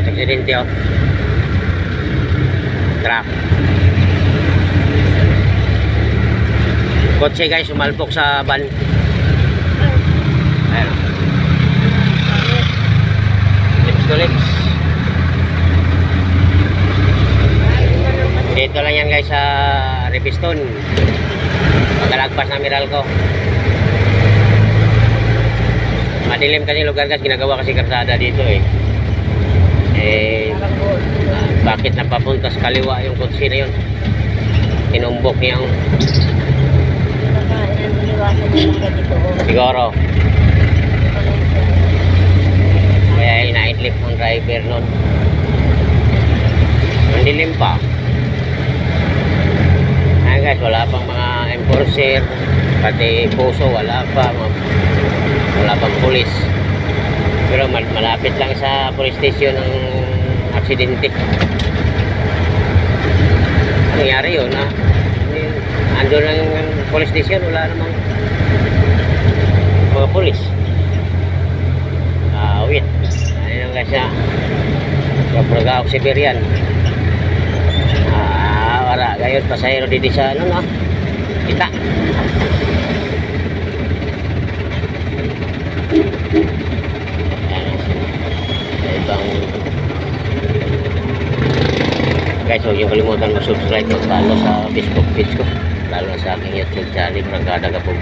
guys, aksidente oh. Truck. Kotse guys, sumalpok sa van. Ayan. Lips to lips. Dito lang yan guys sa Repiston. Pagkalagpas na Meralco. Madilim kasi lugar guys, ginagawa kasi karsada dito eh. Bakit napapunta sa kaliwa yung kotse na yun? Tinumbok niyang siguro kaya inaidlip ng driver nun. Mandilim pa. Ayan guys, wala pang mga enforcer, pati puso wala pa, wala pang pulis. Pero malapit lang sa police station ng aksidente. Nangyari yun ha. Andun lang yung police station, wala namang mga pulis. Wait. Ayun lang guys ha. Kapag Siberian. Wala gayon pasahero dito sa ano no. Kita. Guys, huwag yung kalimutan mag-subscribe at follow sa Facebook page ko, lalo sa aking YouTube channel, Brangada Gapong.